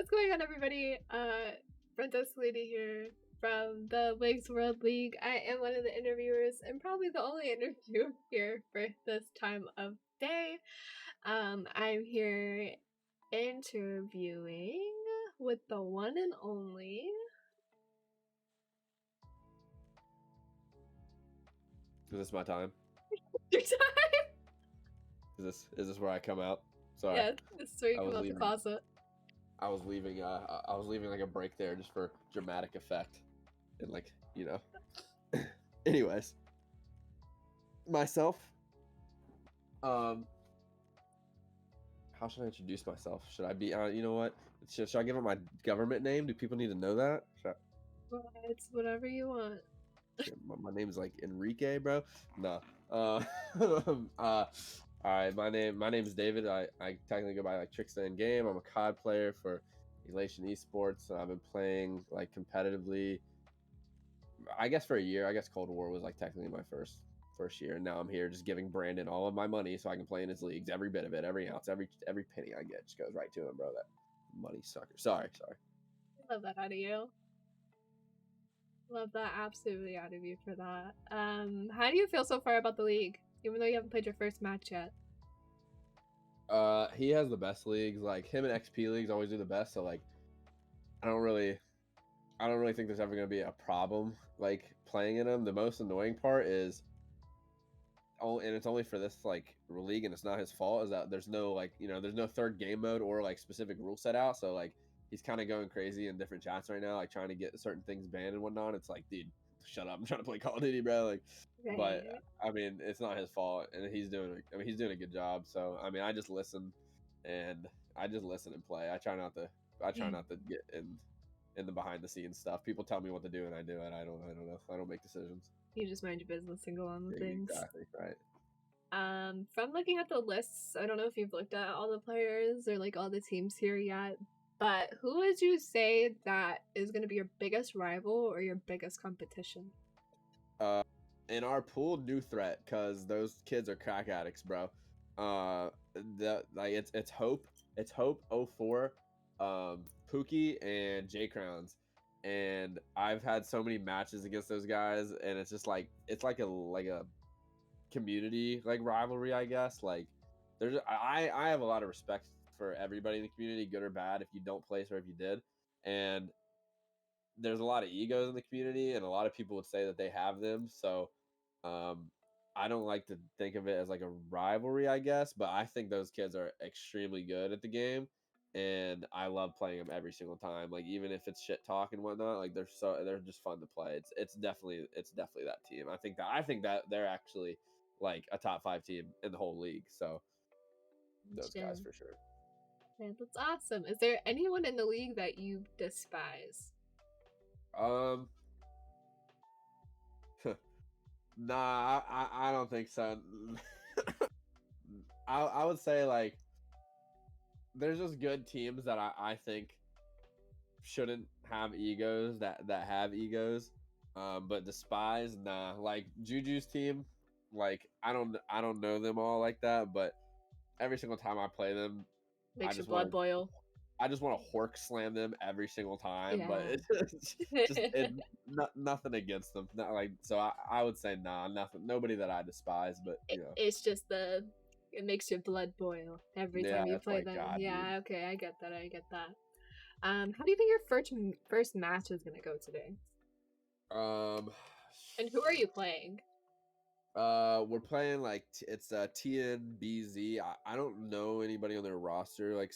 What's going on, everybody? Princess Lady here from the Wigs World League. I am one of the interviewers and probably the only interviewer here for this time of day. I'm here interviewing with the one and only. Is this my time? Your time? Is this where I come out? Sorry. Yeah, this is where you come out the closet. I was leaving like a break there just for dramatic effect. And like, you know. Anyways. Myself. How should I introduce myself? Should I be you know what? Should I give it my government name? Do people need to know that? It's whatever you want. My name is like Enrique, bro. No. Alright, my name is David. I technically go by like Trixsta in game. I'm a COD player for Elations Esports. I've been playing like competitively, I guess, for a year. I guess Cold War was like technically my first year, and now I'm here just giving Brandon all of my money so I can play in his leagues. Every bit of it, every ounce, every penny I get just goes right to him, bro. That money sucker. Sorry. I love that out of you. Love that absolutely out of you for that. How do you feel so far about the league, even though you haven't played your first match yet? He has the best leagues. Like him and XP leagues always do the best. So like, I don't really think there's ever gonna be a problem like playing in them. The most annoying part is, and it's only for this like league, and it's not his fault, is that there's no like, you know, there's no third game mode or like specific rule set out. So like he's kind of going crazy in different chats right now, like trying to get certain things banned and whatnot. It's like, dude, shut up! I'm trying to play Call of Duty, bro. Like, Right. But I mean, it's not his fault, and he's doing a good job. So I mean, I just listen and play. I try not to get in the behind the scenes stuff. People tell me what to do, and I do it. I don't know. I don't make decisions. You just mind your business and go on with things. Exactly, right. From looking at the lists, I don't know if you've looked at all the players or like all the teams here yet, but who would you say that is going to be your biggest rival or your biggest competition? In our pool, New Threat, because those kids are crack addicts, bro. It's Hope 04, Pookie, and J Crowns. And I've had so many matches against those guys, and it's just like it's like a community like rivalry, I guess. Like I have a lot of respect for everybody in the community, good or bad, if you don't place or if you did. And there's a lot of egos in the community, and a lot of people would say that they have them. So I don't like to think of it as like a rivalry, I guess, but I think those kids are extremely good at the game, and I love playing them every single time. Like even if it's shit talk and whatnot, like they're just fun to play. It's definitely that team. I think that they're actually like a top 5 team in the whole league. So those guys for sure. Man, that's awesome. Is there anyone in the league that you despise? Nah, I don't think so. I would say like there's just good teams that I think shouldn't have egos that have egos. But despise, nah. Like Juju's team, like I don't know them all like that, but every single time I play them, makes your blood boil. I just want to hork slam them every single time, yeah. But it's nothing against them. Not like, so I would say nah, nothing, nobody that I despise, but you know, it's just it makes your blood boil every time you play them. God, yeah, dude. Okay, I get that. How do you think your first match is gonna go today? And who are you playing? We're playing like it's TNBZ. I don't know anybody on their roster like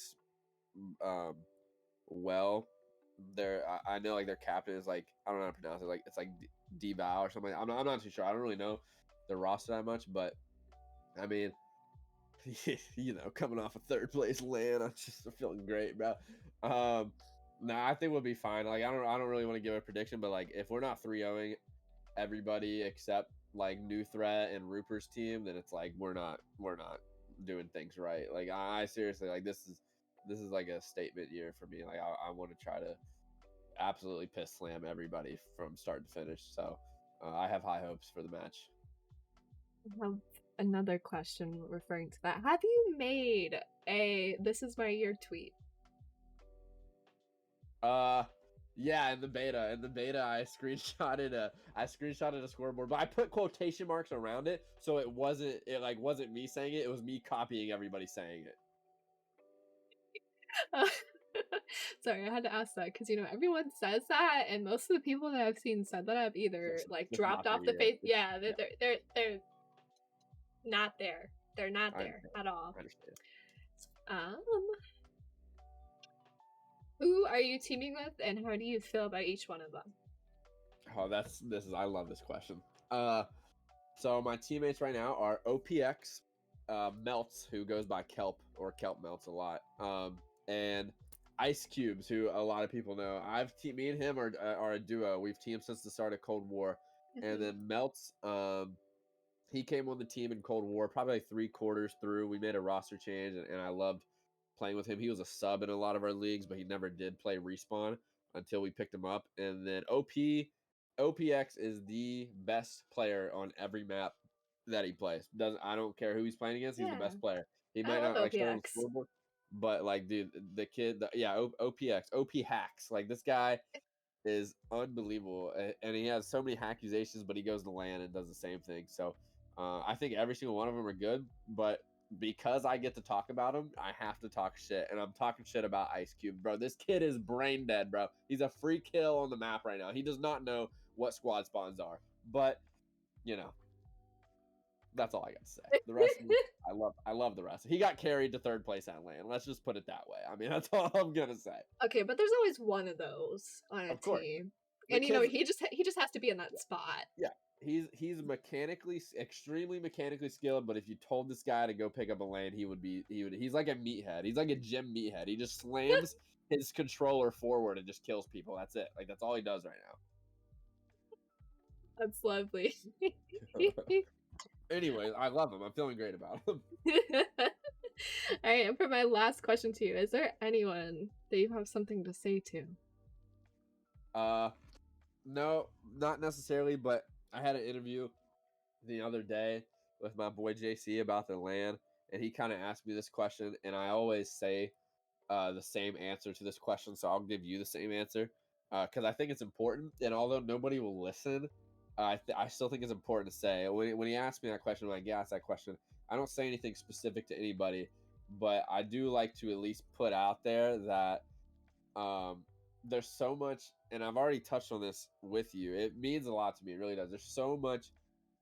well. I know like their captain is like, I don't know how to pronounce it, like it's like D-Bow or something. I'm not too sure. I don't really know the roster that much, but I mean, you know, coming off a 3rd place land, I'm just feeling great, bro. I think we'll be fine. Like I don't really want to give a prediction, but like if we're not 3-0ing everybody except like New Threat and Rupert's team, then it's like we're not doing things right. Like I seriously, like this is like a statement year for me. Like I want to try to absolutely piss slam everybody from start to finish. So I have high hopes for the match. I have another question referring to that. Have you made a "This is my year" tweet? Yeah, in the beta. I screenshotted a scoreboard, but I put quotation marks around it, so it wasn't me saying it. It was me copying everybody saying it. Sorry, I had to ask that because everyone says that, and most of the people that I've seen said that have either like Just dropped not there off the yet. face. Yeah, Yeah, they're not there. They're not I there understand. at all. I understand. Who are you teaming with, and how do you feel about each one of them? Oh, I love this question. So my teammates right now are OPX, Melts, who goes by Kelp or Kelp Melts a lot, and Ice Cubes, who a lot of people know. Me and him are a duo. We've teamed since the start of Cold War, and then Melts, he came on the team in Cold War, probably like 3/4 through. We made a roster change, and I loved playing with him. He was a sub in a lot of our leagues, but he never did play respawn until we picked him up. And then OPX is the best player on every map that he plays. I don't care who he's playing against. He's the Yeah, best player. He I might love not like show on the OPX. scoreboard, but like, dude, the kid, OPX, OP hacks. Like this guy is unbelievable, and he has so many accusations, but he goes to LAN and does the same thing. So I think every single one of them are good, but because I get to talk about him, I have to talk shit, and I'm talking shit about Ice Cube, bro. This kid is brain dead, bro. He's a free kill on the map right now. He does not know what squad spawns are, but you know, that's all I got to say. The rest of them, I love the rest. He got carried to third place at LAN. Let's just put it that way. I mean, that's all I'm gonna say. Okay, but there's always one of those on a Of course, team, the and kids. he just has to be in that spot. Yeah, he's extremely mechanically skilled. But if you told this guy to go pick up a lane, he's like a meathead. He's like a gym meathead. He just slams his controller forward and just kills people. That's it. Like that's all he does right That's lovely. now. Anyways, I love him. I'm feeling great about him. All right, and for my last question to you, is there anyone that you have something to say to? No, not necessarily, but I had an interview the other day with my boy JC about the LAN, and he kind of asked me this question, and I always say the same answer to this question, so I'll give you the same answer because I think it's important. And although nobody will listen, I still think it's important to say. When he asked me that question, when I asked that question, I don't say anything specific to anybody, but I do like to at least put out there that there's so much, and I've already touched on this with you. It means a lot to me. It really does. There's so much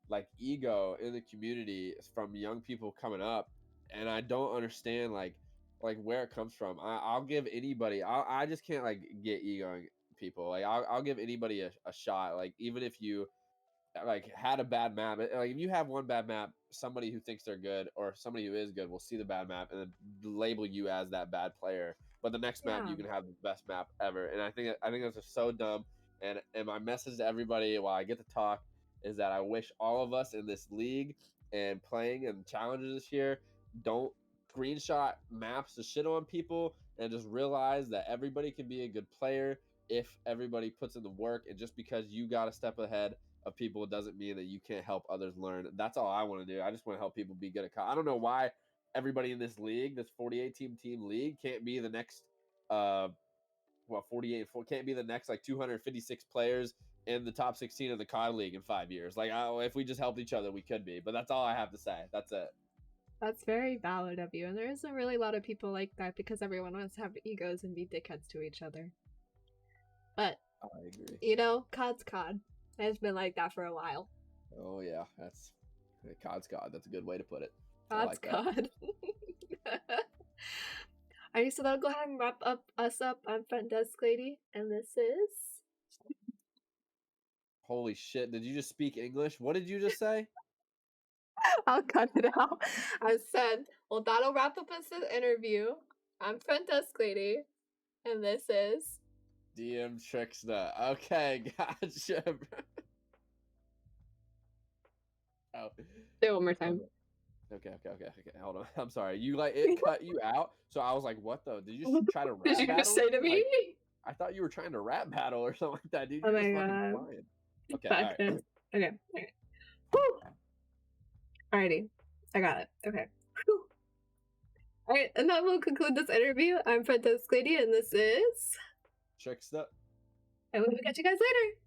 like ego in the community from young people coming up, and I don't understand like where it comes from. I'll give anybody. I just can't like get ego in people. Like I'll give anybody a shot. Like even if you like had a bad map, like if you have one bad map, somebody who thinks they're good or somebody who is good will see the bad map and then label you as that bad player. But the next map Yeah. you can have the best map ever, and I think that's just so dumb. And my message to everybody while I get to talk is that I wish all of us in this league and playing and challenges this year don't screenshot maps to shit on people and just realize that everybody can be a good player if everybody puts in the work. And just because you got a step ahead of people doesn't mean that you can't help others learn. That's all I want to do. I just want to help people be good at I don't know why everybody in this league, this 48 team league, can't be the next 48 can't be the next like 256 players in the top 16 of the COD league in 5 years. Like if we just helped each other, we could be. But that's all I have to say. That's it. That's very valid of you, and there isn't really a lot of people like that because everyone wants to have egos and be dickheads to each other. But I agree. COD's COD. It's been like that for a while. Oh yeah, that's COD's COD. That's a good way to put it. COD's COD. Alright, so that'll go ahead and wrap us up on Front Desk Lady, and this is... Holy shit, did you just speak English? What did you just say? I'll cut it out. I said, well, that'll wrap up this interview. I'm Front Desk Lady, and this is... DM Trixsta. Okay, gotcha. Oh. Say it one more time. Okay. Hold on. I'm sorry. It cut you out, so I was like, "What the? Did you just try to rap Did you battle?" just say to me? Like, I thought you were trying to rap battle or something like that, dude. Oh You're my just fucking god. flying. Okay, all right. Okay. Whew. Alrighty. I got it. Okay. Whew. Alright, and that will conclude this interview. I'm Front Desk Lady, and this is... Trixsta. And we will catch you guys later.